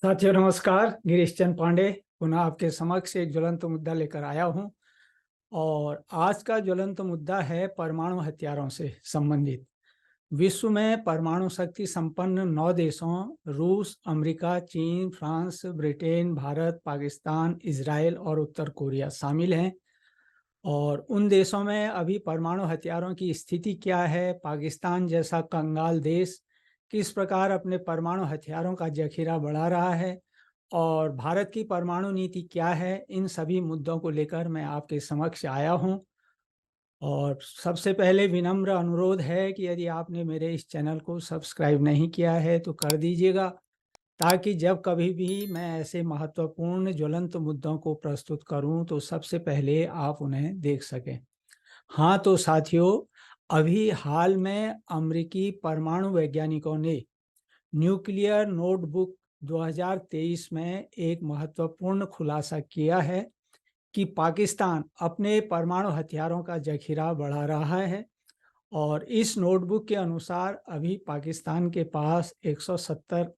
साथियों नमस्कार। गिरीश चंद पांडे पुनः आपके समक्ष एक ज्वलंत मुद्दा लेकर आया हूं और आज का ज्वलंत मुद्दा है परमाणु हथियारों से संबंधित। विश्व में परमाणु शक्ति संपन्न 9 देशों रूस, अमेरिका, चीन, France, Britain, Bharat, Pakistan, Israel और उत्तर कोरिया शामिल हैं। और उन देशों में अभी परमाणु हथियारों की स्थिति क्या है, पाकिस्तान जैसा कंगाल देश किस प्रकार अपने परमाणु हथियारों का जखीरा बढ़ा रहा है और भारत की परमाणु नीति क्या है, इन सभी मुद्दों को लेकर मैं आपके समक्ष आया हूं। और सबसे पहले विनम्र अनुरोध है कि यदि आपने मेरे इस चैनल को सब्सक्राइब नहीं किया है तो कर दीजिएगा, ताकि जब कभी भी मैं ऐसे महत्वपूर्ण ज्वलंत मुद्दों को प्रस्तुत करूं तो सबसे पहले आप उन्हें देख सकें। हाँ तो साथियों, अभी हाल में अमेरिकी परमाणु वैज्ञानिकों ने न्यूक्लियर नोटबुक 2023 में एक महत्वपूर्ण खुलासा किया है कि पाकिस्तान अपने परमाणु हथियारों का जखीरा बढ़ा रहा है। और इस नोटबुक के अनुसार अभी पाकिस्तान के पास 170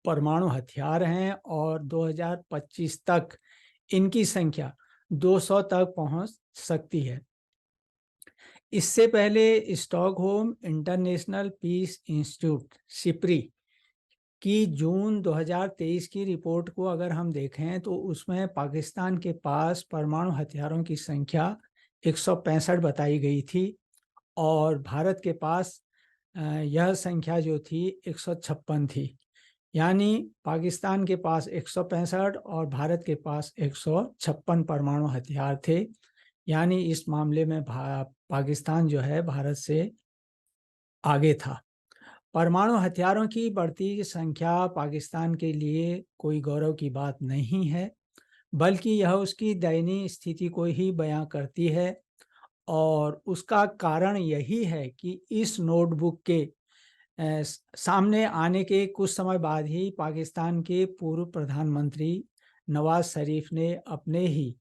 परमाणु हथियार हैं और 2025 तक इनकी संख्या 200 तक पहुंच सकती है। इससे पहले Stockholm international peace institute SIPRI की जून 2023 की रिपोर्ट को अगर हम देखें तो उसमें पाकिस्तान के पास परमाणु हथियारों की संख्या 165 बताई गई थी और भारत के पास यह संख्या जो थी 156 थी। यानी पाकिस्तान के पास 165 और भारत के पास 156 परमाणु हथियार थे। यानी इस मामले में पाकिस्तान जो है भारत से आगे था। परमाणु हथियारों की बढ़ती संख्या पाकिस्तान के लिए कोई गौरव की बात नहीं है, बल्कि यह उसकी दयनीय स्थिति को ही बयां करती है। और उसका कारण यही है कि इस नोटबुक के सामने आने के कुछ समय बाद ही पाकिस्तान के पूर्व प्रधानमंत्री नवाज शरीफ ने अपने ही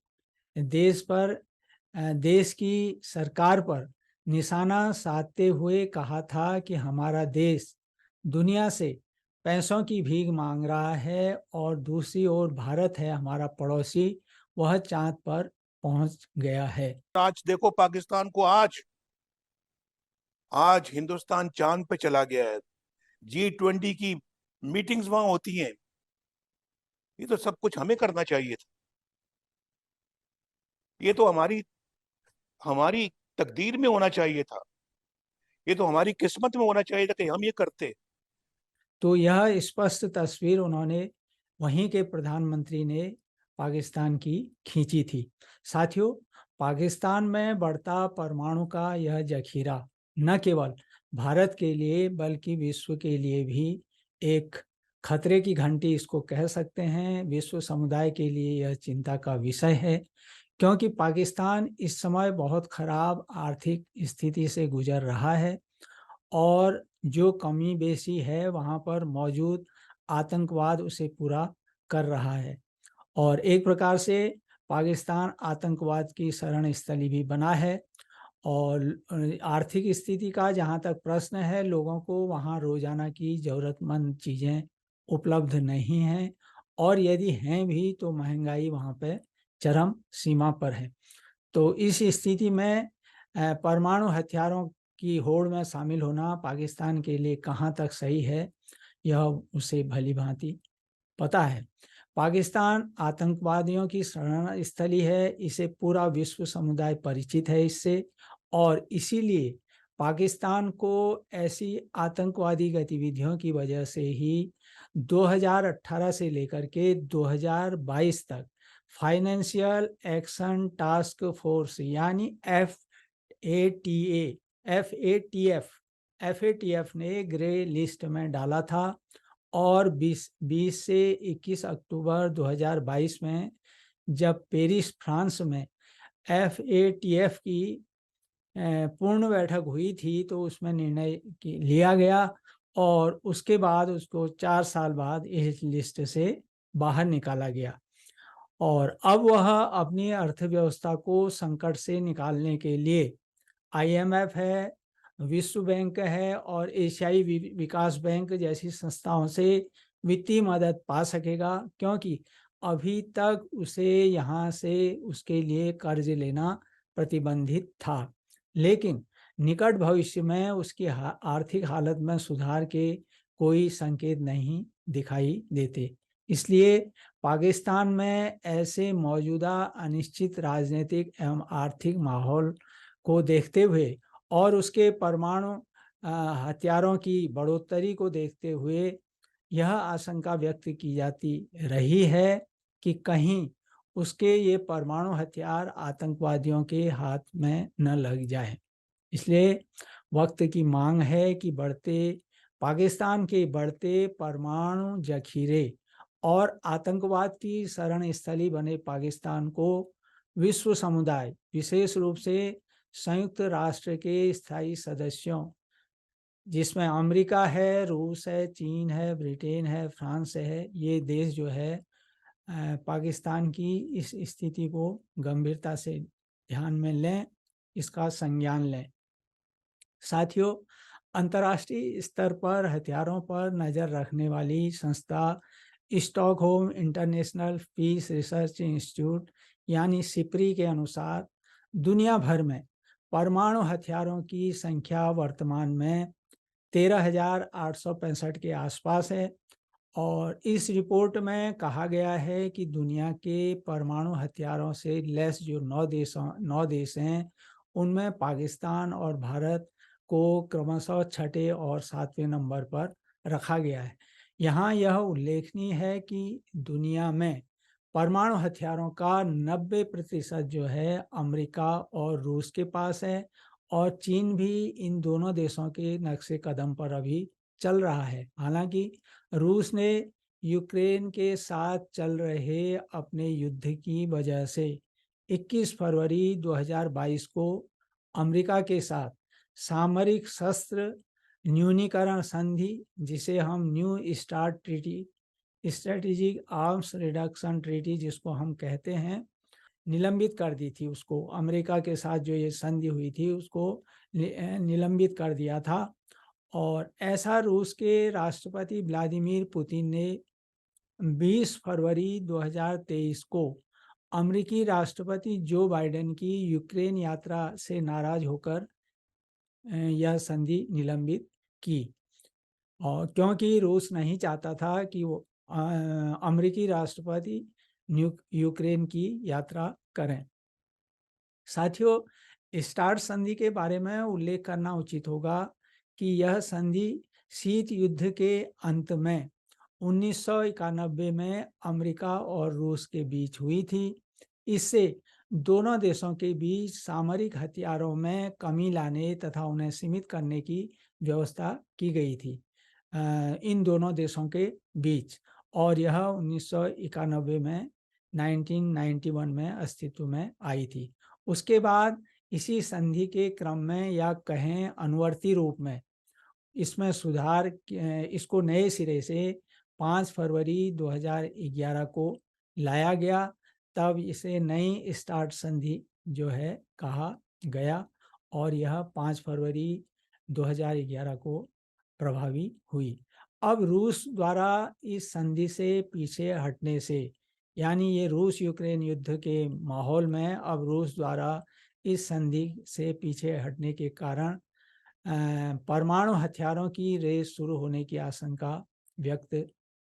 देश की सरकार पर निशाना साधते हुए कहा था कि हमारा देश दुनिया से पैसों की भीख मांग रहा है और दूसरी ओर भारत है हमारा पड़ोसी, वह चांद पर पहुंच गया है। आज देखो पाकिस्तान को, आज आज हिंदुस्तान चांद पे चला गया है। G20 की मीटिंग्स वहां होती हैं। ये तो सब कुछ हमें करना चाहिए था। ये तो हमारी हमारी तकदीर में होना चाहिए था। ये तो हमारी किस्मत में होना चाहिए था कि हम ये करते। तो यह स्पष्ट तस्वीर उन्होंने, वहीं के प्रधानमंत्री ने पाकिस्तान की खींची थी। साथियों, पाकिस्तान में बढ़ता परमाणु का यह जखीरा न केवल भारत के लिए बल्कि विश्व के लिए भी एक खतरे की घंटी इसको कह सकते हैं। विश्व समुदाय के लिए यह चिंता का विषय है, क्योंकि पाकिस्तान इस समय बहुत खराब आर्थिक स्थिति से गुजर रहा है और जो कमी बेसी है वहाँ पर मौजूद आतंकवाद उसे पूरा कर रहा है। और एक प्रकार से पाकिस्तान आतंकवाद की शरण स्थली भी बना है। और आर्थिक स्थिति का जहाँ तक प्रश्न है, लोगों को वहाँ रोजाना की ज़रूरतमंद चीज़ें उपलब्ध नहीं हैं और यदि हैं भी तो महंगाई वहाँ पे चरम सीमा पर है। तो इस स्थिति में परमाणु हथियारों की होड़ में शामिल होना पाकिस्तान के लिए कहाँ तक सही है, यह उसे भली भांति पता है। पाकिस्तान आतंकवादियों की शरण स्थली है, इसे पूरा विश्व समुदाय परिचित है इससे। और इसीलिए पाकिस्तान को ऐसी आतंकवादी गतिविधियों की वजह से ही 2018 से लेकर के 2022 तक फाइनेंशियल एक्शन टास्क फोर्स यानी FATF ने ग्रे लिस्ट में डाला था। और 20 से 21 अक्टूबर 2022 में जब पेरिस फ्रांस में FATF की पूर्ण बैठक हुई थी तो उसमें निर्णय लिया गया और उसके बाद उसको 4 साल बाद इस लिस्ट से बाहर निकाला गया। और अब वह अपनी अर्थव्यवस्था को संकट से निकालने के लिए IMF है, विश्व बैंक है और एशियाई विकास बैंक जैसी संस्थाओं से वित्तीय मदद पा सकेगा, क्योंकि अभी तक उसे यहाँ से उसके लिए कर्ज लेना प्रतिबंधित था। लेकिन निकट भविष्य में उसकी आर्थिक हालत में सुधार के कोई संकेत नहीं दिखाई देते। इसलिए पाकिस्तान में ऐसे मौजूदा अनिश्चित राजनीतिक एवं आर्थिक माहौल को देखते हुए और उसके परमाणु हथियारों की बढ़ोतरी को देखते हुए यह आशंका व्यक्त की जाती रही है कि कहीं उसके ये परमाणु हथियार आतंकवादियों के हाथ में न लग जाए। इसलिए वक्त की मांग है कि पाकिस्तान के बढ़ते परमाणु जखीरे और आतंकवाद की शरण स्थली बने पाकिस्तान को विश्व समुदाय, विशेष रूप से संयुक्त राष्ट्र के स्थायी सदस्यों, जिसमें अमेरिका है, रूस है, चीन है, ब्रिटेन है, फ्रांस है, ये देश जो है पाकिस्तान की इस स्थिति को गंभीरता से ध्यान में लें, इसका संज्ञान लें। साथियों, अंतर्राष्ट्रीय स्तर पर हथियारों पर नज़र रखने वाली संस्था Stockholm international peace research institute यानी सिप्री के अनुसार दुनिया भर में परमाणु हथियारों की संख्या वर्तमान में 13,865 के आसपास है। और इस रिपोर्ट में कहा गया है कि दुनिया के परमाणु हथियारों से लैस जो 9 देश हैं, उनमें पाकिस्तान और भारत को क्रमशः छठे और 7वें नंबर पर रखा गया है। यहाँ यह उल्लेखनीय है कि दुनिया में परमाणु हथियारों का 90% जो है अमेरिका और रूस के पास है, और चीन भी इन दोनों देशों के नक्शे कदम पर अभी चल रहा है। हालांकि रूस ने यूक्रेन के साथ चल रहे अपने युद्ध की वजह से 21 फरवरी 2022 को अमेरिका के साथ सामरिक शस्त्र न्यूनीकरण संधि, जिसे हम new start treaty, strategic arms reduction treaty जिसको हम कहते हैं, निलंबित कर दी थी। उसको अमेरिका के साथ जो ये संधि हुई थी उसको निलंबित कर दिया था। और ऐसा रूस के राष्ट्रपति व्लादिमीर पुतिन ने 20 फरवरी 2023 को अमेरिकी राष्ट्रपति जो बाइडेन की यूक्रेन यात्रा से नाराज होकर यह संधि निलंबित की, और क्योंकि रूस नहीं चाहता था कि वो अमेरिकी राष्ट्रपति यूक्रेन की यात्रा करें। साथियों, स्टार्ट संधि के बारे में उल्लेख करना उचित होगा कि यह संधि शीत युद्ध के अंत में 1991 में अमेरिका और रूस के बीच हुई थी। इससे दोनों देशों के बीच सामरिक हथियारों में कमी लाने तथा उन्हें सीमित करने की व्यवस्था की गई थी इन दोनों देशों के बीच, और यह 1991 में 1991 में अस्तित्व में आई थी। उसके बाद इसी संधि के क्रम में या कहें अनुवर्ती रूप में इसमें सुधार, इसको नए सिरे से 5 फरवरी 2011 को लाया गया। तब इसे नई स्टार्ट संधि जो है कहा गया, और यह 5 फरवरी 2011 को प्रभावी हुई। अब रूस द्वारा इस संधि से पीछे हटने से, यानी ये रूस यूक्रेन युद्ध के माहौल में अब रूस द्वारा इस संधि से पीछे हटने के कारण परमाणु हथियारों की रेस शुरू होने की आशंका व्यक्त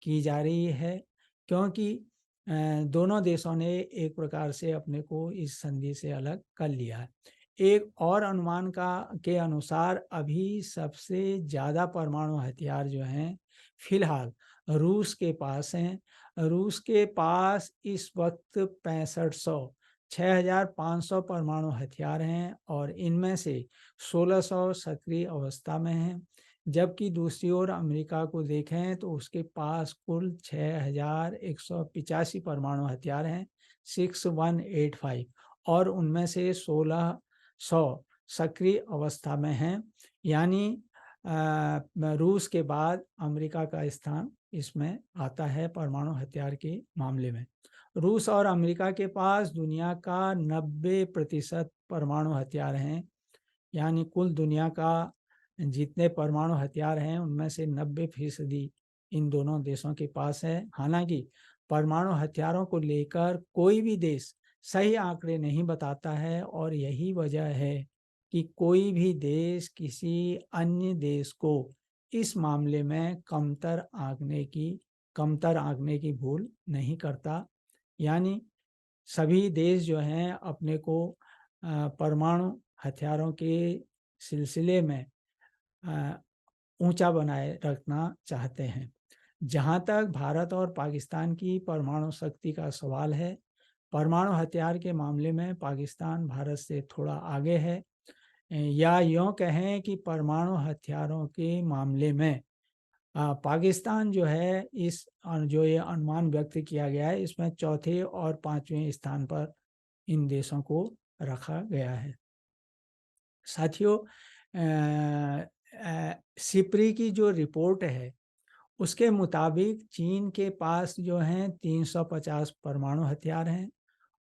की जा रही है, क्योंकि दोनों देशों ने एक प्रकार से अपने को इस संधि से अलग कर लिया है। एक और अनुमान के अनुसार अभी सबसे ज़्यादा परमाणु हथियार जो हैं फिलहाल रूस के पास हैं। रूस के पास इस वक्त 6,500 परमाणु हथियार हैं, और इनमें से 1,600 सक्रिय अवस्था में हैं। जबकि दूसरी ओर अमेरिका को देखें तो उसके पास कुल 6,185 परमाणु हथियार हैं, 6185, और उनमें से 1,600 सक्रिय अवस्था में हैं। यानी रूस के बाद अमेरिका का स्थान इसमें आता है परमाणु हथियार के मामले में। रूस और अमेरिका के पास दुनिया का 90% परमाणु हथियार हैं, यानी कुल दुनिया का जितने परमाणु हथियार हैं उनमें से 90% इन दोनों देशों के पास है। हालांकि परमाणु हथियारों को लेकर कोई भी देश सही आंकड़े नहीं बताता है और यही वजह है कि कोई भी देश किसी अन्य देश को इस मामले में कमतर आंकने की भूल नहीं करता। यानी सभी देश जो हैं अपने को परमाणु हथियारों के सिलसिले में ऊंचा बनाए रखना चाहते हैं। जहां तक भारत और पाकिस्तान की परमाणु शक्ति का सवाल है, परमाणु हथियार के मामले में पाकिस्तान भारत से थोड़ा आगे है, या यूँ कहें कि परमाणु हथियारों के मामले में पाकिस्तान जो है जो ये अनुमान व्यक्त किया गया है इसमें चौथे और पांचवें स्थान पर इन देशों को रखा गया है। साथियों, सिप्री की जो रिपोर्ट है उसके मुताबिक चीन के पास जो हैं 350 परमाणु हथियार हैं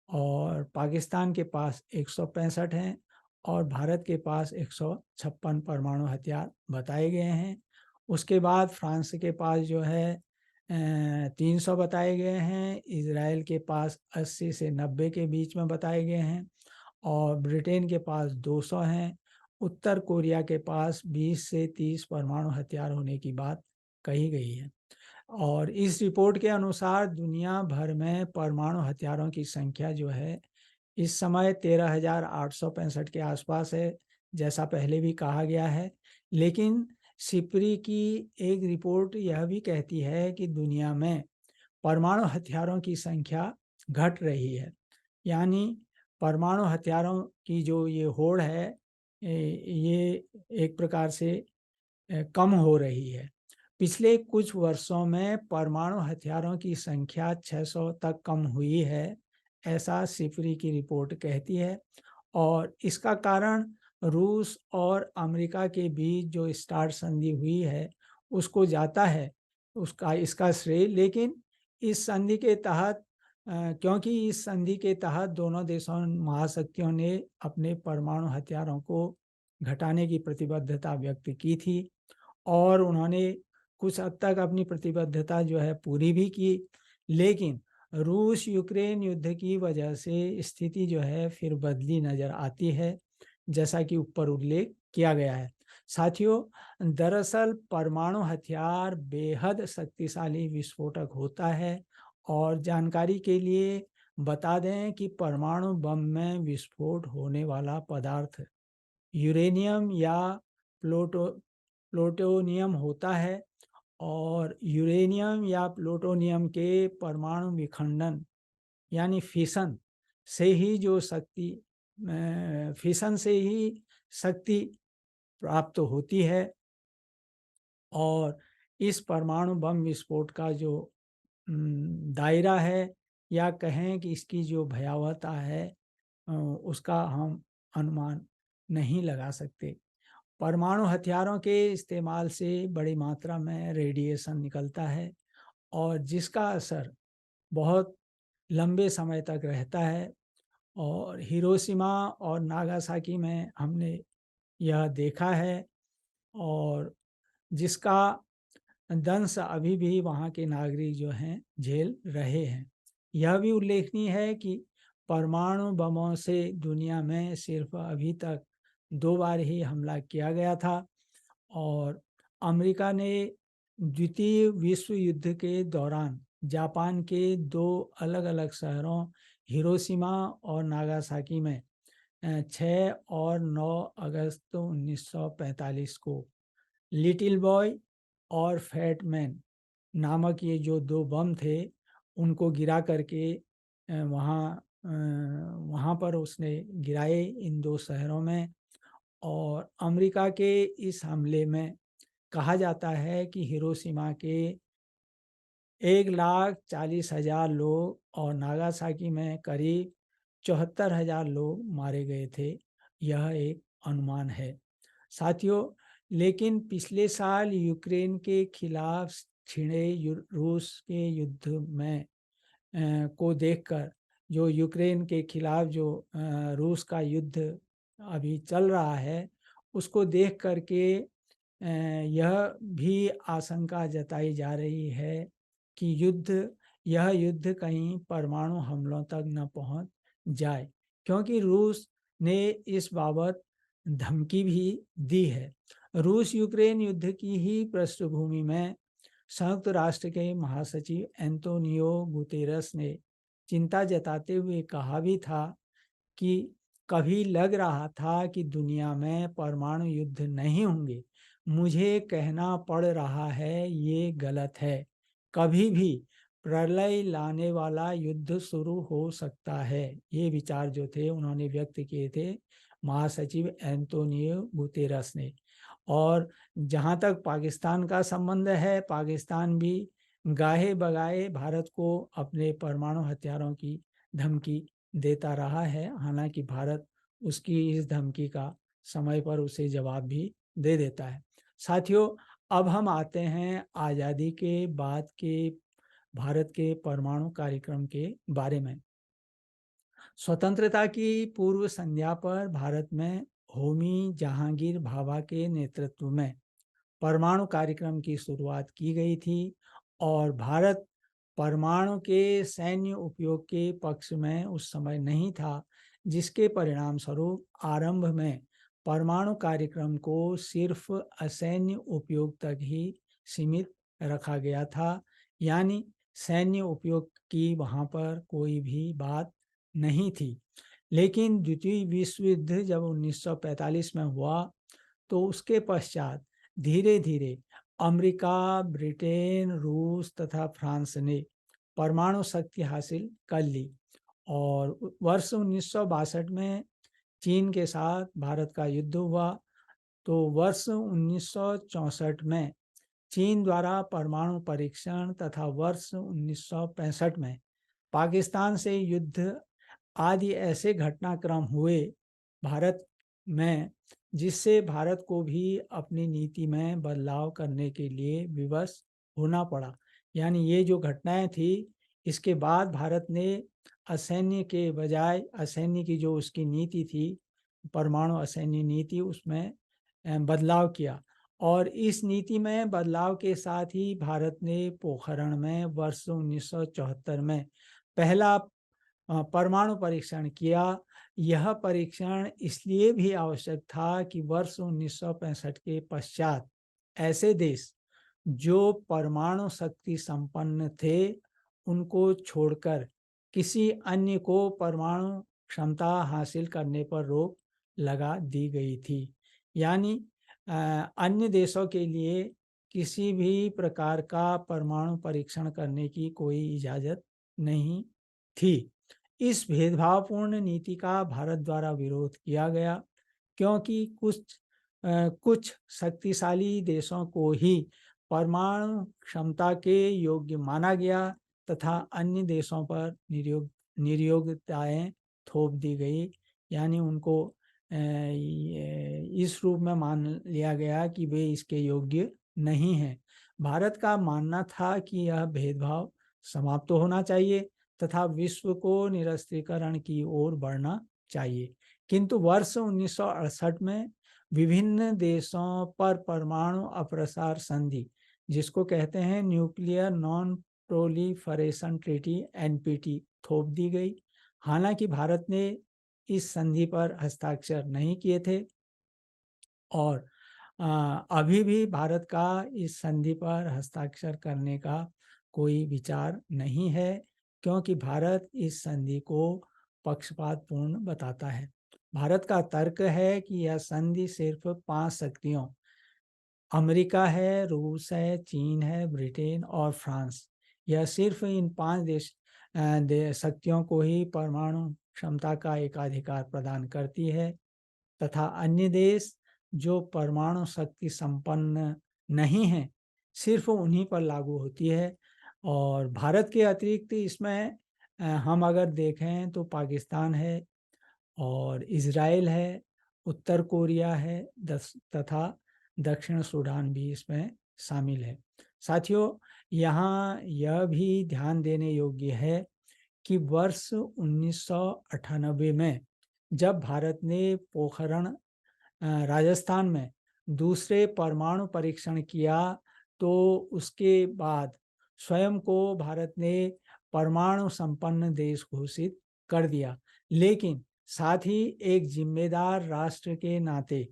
और पाकिस्तान के पास 165 हैं और भारत के पास 156 परमाणु हथियार बताए गए हैं। उसके बाद फ्रांस के पास जो है 300 बताए गए हैं, इजराइल के पास 80 से 90 के बीच में बताए गए हैं और ब्रिटेन के पास 200 हैं। उत्तर कोरिया के पास 20 से 30 परमाणु हथियार होने की बात कही गई है और इस रिपोर्ट के अनुसार दुनिया भर में परमाणु हथियारों की संख्या जो है इस समय 13,865 के आसपास है, जैसा पहले भी कहा गया है। लेकिन सिप्री की एक रिपोर्ट यह भी कहती है कि दुनिया में परमाणु हथियारों की संख्या घट रही है। यानी परमाणु हथियारों की जो ये होड़ है ये एक प्रकार से कम हो रही है। पिछले कुछ वर्षों में परमाणु हथियारों की संख्या 600 तक कम हुई है, ऐसा सिफरी की रिपोर्ट कहती है और इसका कारण रूस और अमेरिका के बीच जो स्टार्ट संधि हुई है उसको जाता है, उसका इसका श्रेय। लेकिन इस संधि के तहत क्योंकि इस संधि के तहत दोनों देशों महाशक्तियों ने अपने परमाणु हथियारों को घटाने की प्रतिबद्धता व्यक्त की थी और उन्होंने कुछ हद तक अपनी प्रतिबद्धता जो है पूरी भी की। लेकिन रूस यूक्रेन युद्ध की वजह से स्थिति जो है फिर बदली नजर आती है, जैसा कि ऊपर उल्लेख किया गया है। साथियों, दरअसल परमाणु हथियार बेहद शक्तिशाली विस्फोटक होता है और जानकारी के लिए बता दें कि परमाणु बम में विस्फोट होने वाला पदार्थ यूरेनियम या प्लूटोनियम होता है और यूरेनियम या प्लूटोनियम के परमाणु विखंडन यानी फिशन से ही शक्ति प्राप्त होती है और इस परमाणु बम विस्फोट का जो दायरा है या कहें कि इसकी जो भयावहता है उसका हम अनुमान नहीं लगा सकते। परमाणु हथियारों के इस्तेमाल से बड़ी मात्रा में रेडिएशन निकलता है और जिसका असर बहुत लंबे समय तक रहता है और हिरोशिमा और नागासाकी में हमने यह देखा है और जिसका दंश अभी भी वहाँ के नागरिक जो हैं झेल रहे हैं। यह भी उल्लेखनीय है कि परमाणु बमों से दुनिया में सिर्फ अभी तक 2 बार ही हमला किया गया था और अमेरिका ने द्वितीय विश्व युद्ध के दौरान जापान के 2 अलग-अलग शहरों हिरोशिमा और नागासाकी में 6 और 9 अगस्त 1945 को लिटिल बॉय और फैट मैन नामक ये जो 2 बम थे उनको गिरा करके वहाँ पर उसने गिराए इन 2 शहरों में और अमेरिका के इस हमले में कहा जाता है कि हिरोशिमा के 1,40,000 लोग और नागासाकी में करीब 74,000 लोग मारे गए थे। यह एक अनुमान है। साथियों, लेकिन पिछले साल यूक्रेन के खिलाफ छिड़े रूस के युद्ध में को देखकर जो यूक्रेन के खिलाफ जो रूस का युद्ध अभी चल रहा है उसको देख करके यह भी आशंका जताई जा रही है कि यह युद्ध कहीं परमाणु हमलों तक न पहुंच जाए, क्योंकि रूस ने इस बाबत धमकी भी दी है। रूस यूक्रेन युद्ध की ही पृष्ठभूमि में संयुक्त राष्ट्र के महासचिव एंटोनियो गुतेरस ने चिंता जताते हुए कहा भी था कि कभी लग रहा था कि दुनिया में परमाणु युद्ध नहीं होंगे। मुझे कहना पड़ रहा है, ये गलत है। कभी भी प्रलय लाने वाला युद्ध शुरू हो सकता है। ये विचार जो थे उन्होंने व्यक्त किए थे महासचिव एंटोनियो गुतेरस ने। और जहाँ तक पाकिस्तान का संबंध है, पाकिस्तान भी गाहे बगाए भारत को अपने परमाणु हथियारों की धमकी देता रहा है। हालांकि भारत उसकी इस धमकी का समय पर उसे जवाब भी दे देता है। साथियों, अब हम आते हैं आज़ादी के बाद के भारत के परमाणु कार्यक्रम के बारे में। स्वतंत्रता की पूर्व संध्या पर भारत में होमी जहांगीर भाभा के नेतृत्व में परमाणु कार्यक्रम की शुरुआत की गई थी और भारत परमाणु के सैन्य उपयोग के पक्ष में उस समय नहीं था, जिसके परिणाम स्वरूप आरंभ में परमाणु कार्यक्रम को सिर्फ असैन्य उपयोग तक ही सीमित रखा गया था, यानी सैन्य उपयोग की वहाँ पर कोई भी बात नहीं थी। लेकिन द्वितीय विश्व युद्ध जब 1945 में हुआ, तो उसके पश्चात धीरे धीरे अमेरिका, ब्रिटेन, रूस तथा फ्रांस ने परमाणु शक्ति हासिल कर ली और वर्ष 1962 में चीन के साथ भारत का युद्ध हुआ। तो वर्ष 1964 में चीन द्वारा परमाणु परीक्षण तथा वर्ष 1965 में पाकिस्तान से युद्ध आदि ऐसे घटनाक्रम हुए भारत में, जिससे भारत को भी अपनी नीति में बदलाव करने के लिए विवश होना पड़ा। यानी ये जो घटनाएं थी, इसके बाद भारत ने असैन्य के बजाय असैन्य की जो उसकी नीति थी, परमाणु असैन्य नीति, उसमें बदलाव किया। और इस नीति में बदलाव के साथ ही भारत ने पोखरण में वर्ष 1974 में पहला परमाणु परीक्षण किया। यह परीक्षण इसलिए भी आवश्यक था कि वर्ष 1965 के पश्चात ऐसे देश जो परमाणु शक्ति संपन्न थे, उनको छोड़कर किसी अन्य को परमाणु क्षमता हासिल करने पर रोक लगा दी गई थी। यानी अन्य देशों के लिए किसी भी प्रकार का परमाणु परीक्षण करने की कोई इजाज़त नहीं थी। इस भेदभावपूर्ण नीति का भारत द्वारा विरोध किया गया, क्योंकि कुछ शक्तिशाली देशों को ही परमाणु क्षमता के योग्य माना गया तथा अन्य देशों पर नियोक्ताएं थोप दी गई। यानी उनको इस रूप में मान लिया गया कि वे इसके योग्य नहीं हैं। भारत का मानना था कि यह भेदभाव समाप्त होना चाहिए तथा विश्व को निरस्त्रीकरण की ओर बढ़ना चाहिए। किंतु वर्ष 1968 में विभिन्न देशों पर परमाणु अप्रसार संधि, जिसको कहते हैं nuclear non proliferation treaty (NPT), थोप दी गई। हालांकि भारत ने इस संधि पर हस्ताक्षर नहीं किए थे और अभी भी भारत का इस संधि पर हस्ताक्षर करने का कोई विचार नहीं है, क्योंकि भारत इस संधि को पक्षपातपूर्ण बताता है। भारत का तर्क है कि यह संधि सिर्फ 5 शक्तियों अमेरिका है, रूस है, चीन है, ब्रिटेन और फ्रांस, यह सिर्फ इन 5 शक्तियों को ही परमाणु क्षमता का एकाधिकार प्रदान करती है तथा अन्य देश जो परमाणु शक्ति संपन्न नहीं है, सिर्फ उन्हीं पर लागू होती है। और भारत के अतिरिक्त इसमें हम अगर देखें तो पाकिस्तान है और इज़राइल है, उत्तर कोरिया है तथा दक्षिण सूडान भी इसमें शामिल है। साथियों, यहाँ यह भी ध्यान देने योग्य है कि वर्ष 1998 में जब भारत ने पोखरण राजस्थान में दूसरे परमाणु परीक्षण किया तो उसके बाद स्वयं को भारत ने परमाणु संपन्न देश घोषित कर दिया। लेकिन साथ ही एक जिम्मेदार राष्ट्र के नाते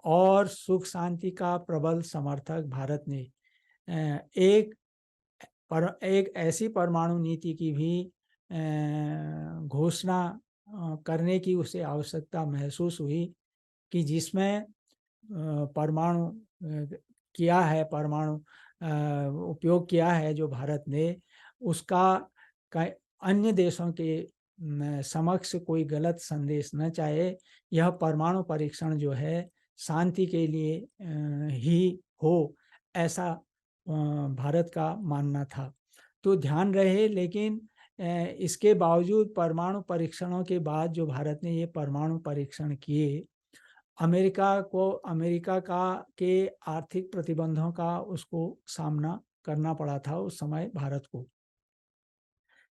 और सुख शांति का प्रबल समर्थक भारत ने एक ऐसी परमाणु नीति की भी घोषणा करने की उसे आवश्यकता महसूस हुई कि जिसमें परमाणु किया है, परमाणु उपयोग किया है जो भारत ने, उसका अन्य देशों के समक्ष कोई गलत संदेश न चाहे। यह परमाणु परीक्षण जो है शांति के लिए ही हो, ऐसा भारत का मानना था। तो ध्यान रहे, लेकिन इसके बावजूद परमाणु परीक्षणों के बाद जो भारत ने ये परमाणु परीक्षण किए, अमेरिका का के आर्थिक प्रतिबंधों का उसको सामना करना पड़ा था उस समय भारत को।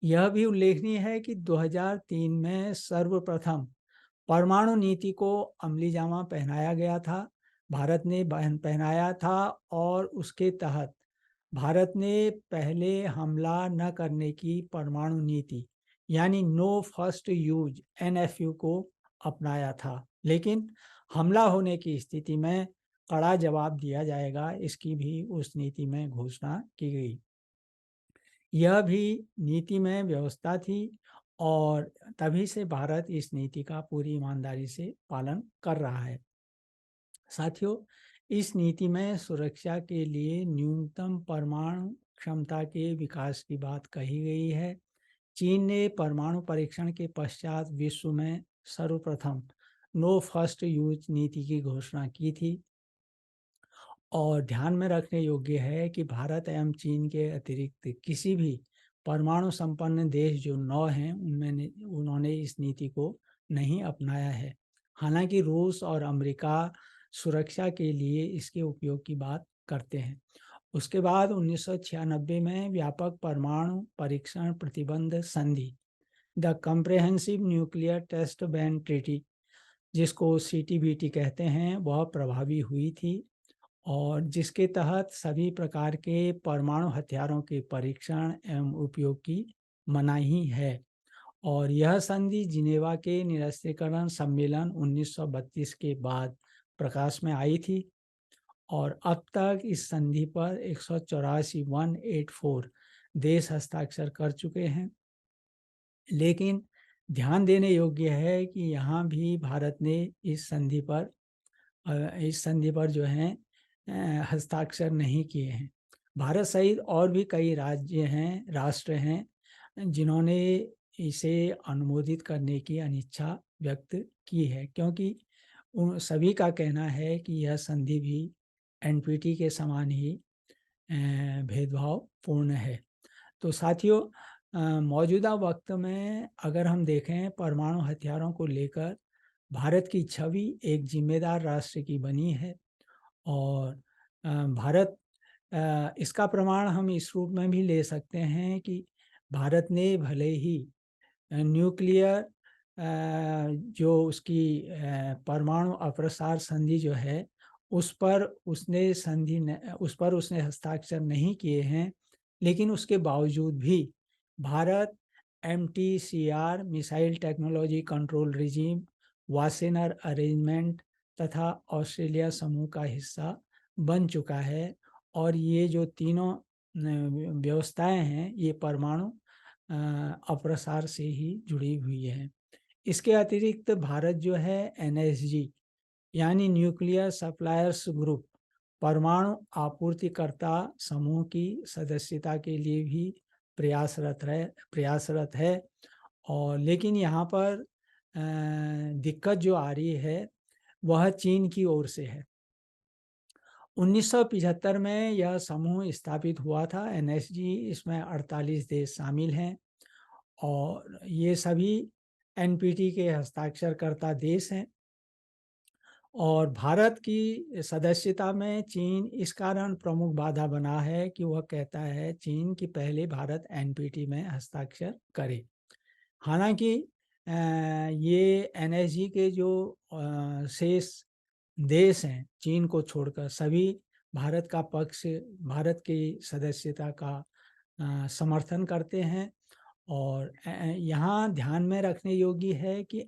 यह भी उल्लेखनीय है कि 2003 में सर्वप्रथम परमाणु नीति को अमलीजामा पहनाया गया था, भारत ने पहनाया था, और उसके तहत भारत ने पहले हमला न करने की परमाणु नीति यानी नो फर्स्ट यूज NFU को अपनाया था। लेकिन हमला होने की स्थिति में कड़ा जवाब दिया जाएगा, इसकी भी उस नीति में घोषणा की गई। यह भी नीति में व्यवस्था थी और तभी से भारत इस नीति का पूरी ईमानदारी से पालन कर रहा है। साथियों, इस नीति में सुरक्षा के लिए न्यूनतम परमाणु क्षमता के विकास की बात कही गई है। चीन ने परमाणु परीक्षण के पश्चात विश्व में सर्वप्रथम नो फर्स्ट यूज नीति की घोषणा की थी। और ध्यान में रखने योग्य है कि भारत एवं चीन के अतिरिक्त किसी भी परमाणु संपन्न देश जो 9 हैं उन्होंने इस नीति को नहीं अपनाया है। हालांकि रूस और अमेरिका सुरक्षा के लिए इसके उपयोग की बात करते हैं। उसके बाद 1996 में व्यापक परमाणु परीक्षण प्रतिबंध संधि, the comprehensive nuclear test ban treaty, जिसको CTBT कहते हैं, वह प्रभावी हुई थी और जिसके तहत सभी प्रकार के परमाणु हथियारों के परीक्षण एवं उपयोग की मनाही है। और यह संधि जिनेवा के निरस्त्रीकरण सम्मेलन 1932 के बाद प्रकाश में आई थी और अब तक इस संधि पर 184 देश हस्ताक्षर कर चुके हैं। लेकिन ध्यान देने योग्य है कि यहाँ भी भारत ने इस संधि पर जो है हस्ताक्षर नहीं किए हैं। भारत सहित और भी कई राष्ट्र हैं जिन्होंने इसे अनुमोदित करने की अनिच्छा व्यक्त की है, क्योंकि उन सभी का कहना है कि यह संधि भी NPT के समान ही भेदभावपूर्ण है। तो साथियों, मौजूदा वक्त में अगर हम देखें, परमाणु हथियारों को लेकर भारत की छवि एक जिम्मेदार राष्ट्र की बनी है और इसका प्रमाण हम इस रूप में भी ले सकते हैं कि भारत ने भले ही न्यूक्लियर जो उसकी परमाणु अप्रसार संधि जो है उस पर उसने हस्ताक्षर नहीं किए हैं, लेकिन उसके बावजूद भी Bharat MTCR missile technology control regime, Wassenaar arrangement तथा ऑस्ट्रेलिया समूह का हिस्सा बन चुका है। और ये जो तीनों व्यवस्थाएं हैं ये परमाणु अप्रसार से ही जुड़ी हुई है। इसके अतिरिक्त भारत जो है NSG यानी न्यूक्लियर सप्लायर्स ग्रुप, परमाणु आपूर्तिकर्ता समूह की सदस्यता के लिए भी प्रयासरत है। और लेकिन यहाँ पर दिक्कत जो आ रही है वह चीन की ओर से है। 1975 में यह समूह स्थापित हुआ था NSG, इसमें 48 देश शामिल हैं और ये सभी NPT के हस्ताक्षरकर्ता देश हैं। और भारत की सदस्यता में चीन इस कारण प्रमुख बाधा बना है कि वह कहता है चीन कि पहले भारत NPT में हस्ताक्षर करे। हालांकि ये NSG के जो शेष देश हैं चीन को छोड़कर सभी भारत का पक्ष, भारत की सदस्यता का समर्थन करते हैं। और यहाँ ध्यान में रखने योग्य है कि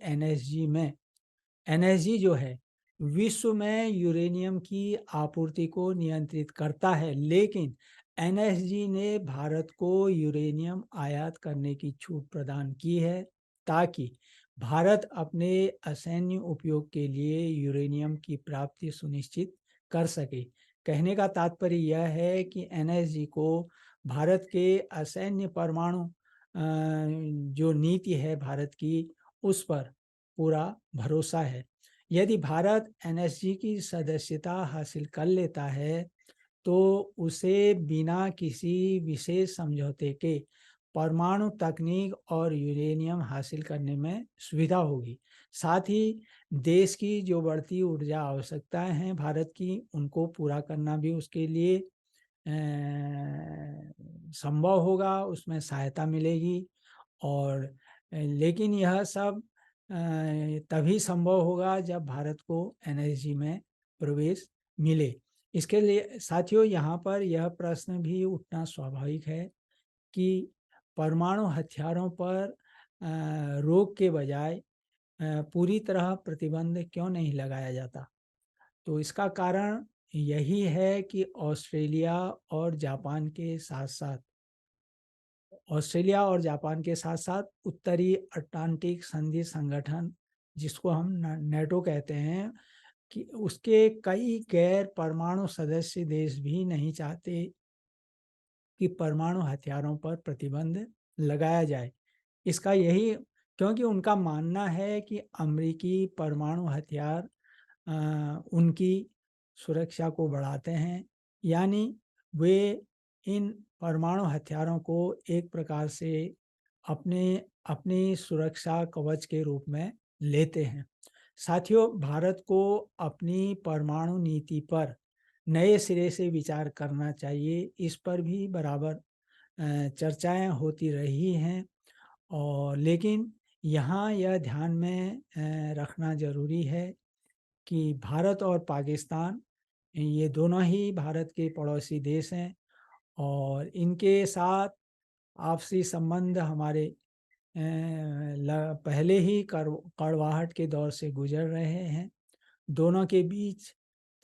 एनएसजी जो है विश्व में यूरेनियम की आपूर्ति को नियंत्रित करता है, लेकिन एनएसजी ने भारत को यूरेनियम आयात करने की छूट प्रदान की है ताकि भारत अपने असैन्य उपयोग के लिए यूरेनियम की प्राप्ति सुनिश्चित कर सके। कहने का तात्पर्य यह है कि एनएसजी को भारत के असैन्य परमाणु जो नीति है भारत की, उस पर पूरा भरोसा है। यदि भारत एनएसजी की सदस्यता हासिल कर लेता है तो उसे बिना किसी विशेष समझौते के परमाणु तकनीक और यूरेनियम हासिल करने में सुविधा होगी। साथ ही देश की जो बढ़ती ऊर्जा आवश्यकताएं हैं भारत की, उनको पूरा करना भी उसके लिए संभव होगा, उसमें सहायता मिलेगी। और लेकिन यह सब तभी संभव होगा जब भारत को एनएसजी में प्रवेश मिले। इसके लिए साथियों यहाँ पर यह प्रश्न भी उठना स्वाभाविक है कि परमाणु हथियारों पर रोक के बजाय पूरी तरह प्रतिबंध क्यों नहीं लगाया जाता। तो इसका कारण यही है कि ऑस्ट्रेलिया और जापान के साथ साथ उत्तरी अटलांटिक संधि संगठन, जिसको हम नेटो कहते हैं, कि उसके कई गैर परमाणु सदस्य देश भी नहीं चाहते कि परमाणु हथियारों पर प्रतिबंध लगाया जाए। इसका यही क्योंकि उनका मानना है कि अमेरिकी परमाणु हथियार उनकी सुरक्षा को बढ़ाते हैं, यानी वे इन परमाणु हथियारों को एक प्रकार से अपने अपनी सुरक्षा कवच के रूप में लेते हैं। साथियों, भारत को अपनी परमाणु नीति पर नए सिरे से विचार करना चाहिए। इस पर भी बराबर चर्चाएं होती रही हैं, और लेकिन यहाँ यह ध्यान में रखना ज़रूरी है कि भारत और पाकिस्तान ये दोनों ही भारत के पड़ोसी देश हैं, और इनके साथ आपसी संबंध हमारे पहले ही कड़वाहट के दौर से गुजर रहे हैं। दोनों के बीच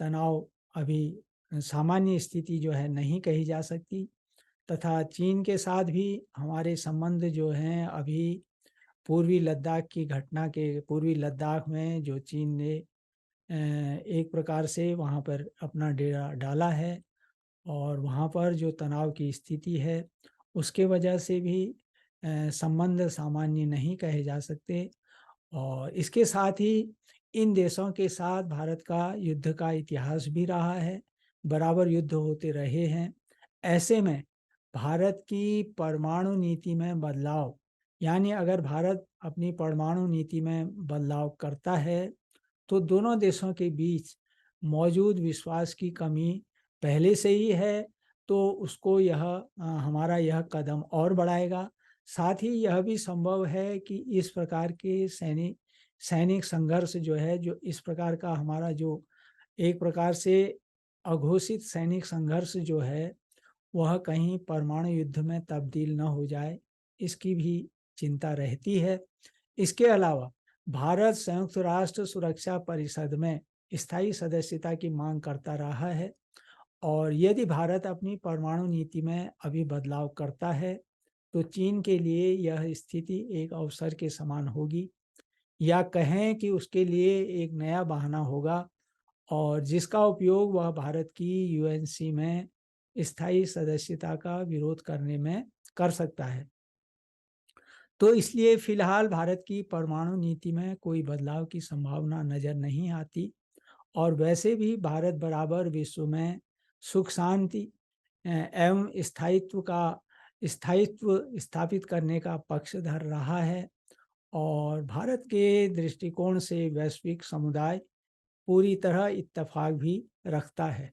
तनाव अभी सामान्य स्थिति जो है नहीं कही जा सकती, तथा चीन के साथ भी हमारे संबंध जो हैं अभी पूर्वी लद्दाख में जो चीन ने एक प्रकार से वहाँ पर अपना डेरा डाला है, और वहाँ पर जो तनाव की स्थिति है उसके वजह से भी संबंध सामान्य नहीं कहे जा सकते। और इसके साथ ही इन देशों के साथ भारत का युद्ध का इतिहास भी रहा है, बराबर युद्ध होते रहे हैं। ऐसे में भारत की परमाणु नीति में बदलाव, यानी अगर भारत अपनी परमाणु नीति में बदलाव करता है तो दोनों देशों के बीच मौजूद विश्वास की कमी पहले से ही है, तो उसको हमारा यह कदम और बढ़ाएगा। साथ ही यह भी संभव है कि इस प्रकार के सैनिक संघर्ष जो है, जो इस प्रकार का हमारा जो एक प्रकार से अघोषित सैनिक संघर्ष जो है, वह कहीं परमाणु युद्ध में तब्दील न हो जाए, इसकी भी चिंता रहती है। इसके अलावा भारत संयुक्त राष्ट्र सुरक्षा परिषद में स्थायी सदस्यता की मांग करता रहा है, और यदि भारत अपनी परमाणु नीति में अभी बदलाव करता है तो चीन के लिए यह स्थिति एक अवसर के समान होगी, या कहें कि उसके लिए एक नया बहाना होगा, और जिसका उपयोग वह भारत की यूएनसी में स्थायी सदस्यता का विरोध करने में कर सकता है। तो इसलिए फिलहाल भारत की परमाणु नीति में कोई बदलाव की संभावना नजर नहीं आती, और वैसे भी भारत बराबर विश्व में सुख शांति एवं स्थायित्व स्थापित करने का पक्षधर रहा है, और भारत के दृष्टिकोण से वैश्विक समुदाय पूरी तरह इत्तेफाक भी रखता है।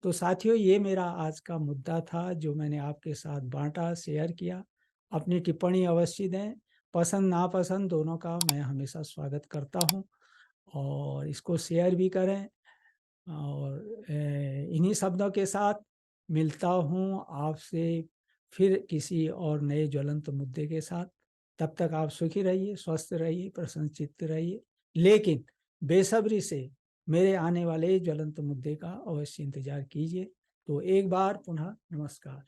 तो साथियों, ये मेरा आज का मुद्दा था जो मैंने आपके साथ बांटा, शेयर किया। अपनी टिप्पणी अवश्य दें, पसंद नापसंद दोनों का मैं हमेशा स्वागत करता हूँ, और इसको शेयर भी करें। और इन्हीं शब्दों के साथ मिलता हूँ आपसे फिर किसी और नए ज्वलंत मुद्दे के साथ। तब तक आप सुखी रहिए, स्वस्थ रहिए, प्रसन्नचित्त रहिए, लेकिन बेसब्री से मेरे आने वाले ज्वलंत मुद्दे का अवश्य इंतजार कीजिए। तो एक बार पुनः नमस्कार।